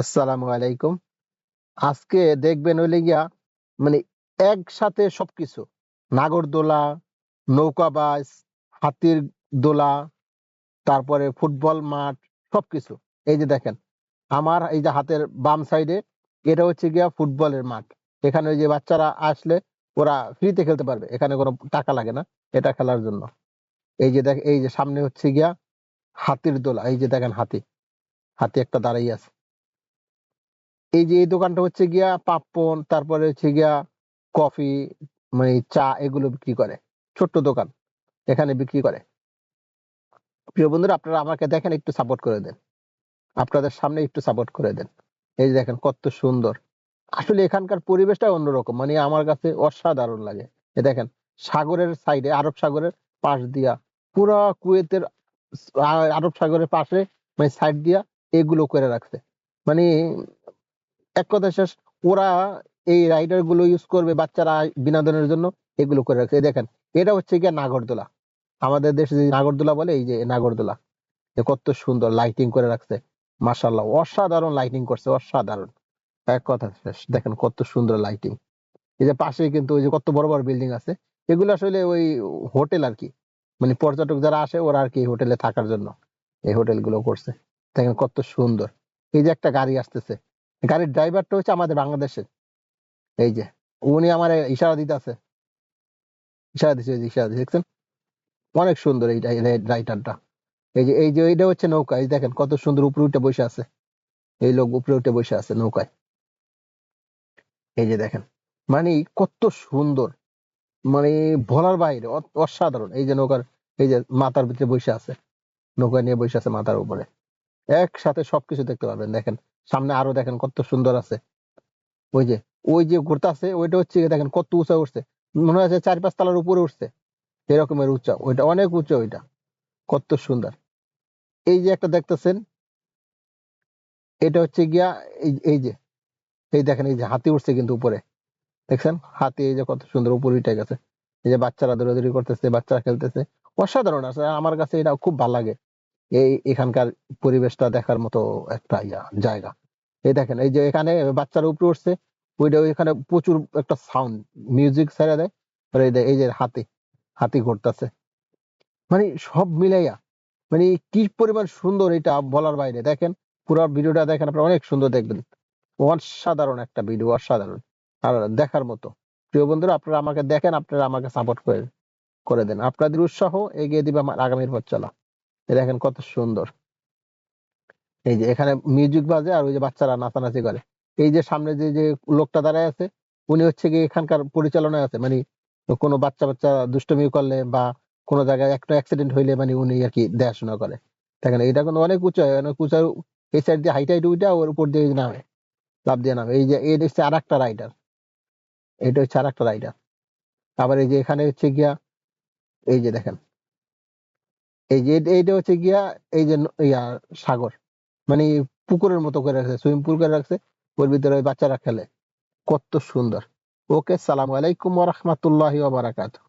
আসসালামু আলাইকুম। আজকে দেখবেন হইলে গিয়া মানে একসাথে সবকিছু। নাগরদোলা, নৌকাবাজ, হাতির দোলা, তারপরে ফুটবল মাঠ সবকিছু। এই যে দেখেন, আমার এই যে হাতের বাম সাইডে এটা হচ্ছে গিয়া ফুটবলের মাঠ। এখানে ওই যে বাচ্চারা আসলে ওরা ফ্রিতে খেলতে পারবে। এখানে কোনো টাকা লাগে না এটা খেলার জন্য। এই যে সামনে হচ্ছে গিয়া হাতির দোলা। এই যে দেখেন হাতি, হাতি একটা দাঁড়াই আছে। এই যে এই দোকানটা হচ্ছে গিয়া পাপড়, তারপরে হচ্ছে গিয়া কফি, মানে চা এগুলো বিক্রি করে। ছোট্ট দোকান, এখানে বিক্রি করে। প্রিয় বন্ধুরা, আপনারা আমাকে দেখেন, একটু সাপোর্ট করে দেন। আপনাদের সামনে একটু সাপোর্ট করে দেন। এই যে দেখেন কত সুন্দর। আসলে এখানকার পরিবেশটা অন্যরকম, মানে আমার কাছে অসাধারণ লাগে। এ দেখেন, সাগরের সাইডে, আরব সাগরের পাশ দিয়া পুরা কুয়েতের আরব সাগরের পাশে, মানে সাইড দিয়া এগুলো করে রাখছে। মানে এক কথা শেষ, ওরা এই রাইডার গুলো ইউজ করবে বাচ্চারা বিনোদনের জন্য, এগুলো করে রাখছে। এই দেখেন, এটা হচ্ছে গিয়ে নাগরদোলা। আমাদের দেশে যে নাগরদোলা বলে, এই যে নাগরদোলা। কত সুন্দর লাইটিং করে রাখছে। মাশাআল্লাহ, অসাধারণ লাইটিং করছে, অসাধারণ। এক কথা শেষ, দেখেন কত সুন্দর লাইটিং। এই যে পাশে কিন্তু ওই যে কত বড় বড় বিল্ডিং আছে, এগুলো আসলে ওই হোটেল আর কি। মানে পর্যটক যারা আসে ওরা আর কি হোটেলে থাকার জন্য এই হোটেল গুলো করছে। দেখেন কত সুন্দর। এই যে একটা গাড়ি আসতেছে, গাড়ির ড্রাইভারটা হচ্ছে আমাদের বাংলাদেশের। এই যে উনি আমার ইশারা দিতে আছে, ইশারা দিচ্ছে, ওই যে ইশারা দিচ্ছে, দেখছেন? অনেক সুন্দর এই রাইটারটা। এই যে এইটা হচ্ছে নৌকা। এই দেখেন কত সুন্দর, উপরে উঠে বসে আছে। এই লোক উপরে উঠে বসে আছে নৌকায়। এই যে দেখেন, মানে কত সুন্দর, মানে বলার বাইরে, অসাধারণ। এই যে নৌকার, এই যে মাথার ভিতরে বসে আছে, নৌকা নিয়ে বসে আছে মাথার উপরে। একসাথে সবকিছু দেখতে পারবেন। দেখেন সামনে আরো দেখেন কত সুন্দর আছে। ওই যে ওই যে ঘুরতে আছে, ওইটা হচ্ছে গিয়ে দেখেন কত উঁচা উঠছে। মনে হচ্ছে 4-5 তলার উপরে উঠছে, এরকমের উঁচা। ওইটা অনেক উঁচু, ওইটা কত সুন্দর। এই যে একটা দেখতেছেন, এটা হচ্ছে গিয়া এই যে, এই দেখেন, এই যে হাতি উঠছে কিন্তু উপরে, দেখছেন? হাতি এই যে কত সুন্দর উপরে উঠে গেছে। এই যে বাচ্চারা দৌড়াদৌড়ি করতেছে, বাচ্চারা খেলতেছে, অসাধারণ আছে। আমার কাছে এটা খুব ভালো লাগে। এখানকার পরিবেশটা দেখার মতো একটা জায়গা। এই দেখেন, এই যে এখানে বাচ্চারা উপরে উঠছে, ওইখানে প্রচুর একটা সাউন্ড, মিউজিক ছেড়ে দেয়। আর এই যে হাতি, হাতি ঘুরতেছে। মানে সব মিলাইয়া, মানে কি পরিমাণ সুন্দর এটা বলার বাইরে। দেখেন পুরো ভিডিওটা দেখেন, আপনারা অনেক সুন্দর দেখবেন। অসাধারণ একটা ভিডিও, অসাধারণ আর দেখার মতো। প্রিয় বন্ধুরা, আপনারা আমাকে দেখেন, আপনারা আমাকে সাপোর্ট করে করে দেন। আপনাদের উৎসাহ এগিয়ে দিবে আমার আগামীর পথ চলা। এই দেখেন কত সুন্দর। এই যে এখানে মিউজিক বাজে, আর ওই যে বাচ্চারা নাচানাচি করে। এই যে সামনে যে যে লোকটা দাঁড়ায় আছে, উনি হচ্ছে গিয়ে এখানকার পরিচালনায় আছে। মানে কোনো বাচ্চা বাচ্চা দুষ্টমি করলে বা কোনো জায়গায় একটা অ্যাক্সিডেন্ট হইলে, মানে উনি আর কি দেখাশোনা করে। দেখেন এটা কিন্তু অনেক উঁচু, অনেক উঁচু। এই সাইড দিয়ে হাইট হাইট উইটা ওর উপর দিয়ে নামে, লাফ দিয়ে নামে। এই যে এটা হচ্ছে আর একটা রাইডার, এটা হচ্ছে আর একটা রাইডার। আবার এই যে এখানে হচ্ছে গিয়া, এই যে দেখেন, এই যে এইটা হচ্ছে গিয়া, এই যে সাগর, মানে পুকুরের মতো করে রাখছে, সুইমিং পুল করে রাখছে। ওর ভিতরে ওই বাচ্চারা খেলে, কত সুন্দর। ওকে, সালাম আলাইকুম ওয়া রাহমাতুল্লাহি ওয়া বারাকাতুহু।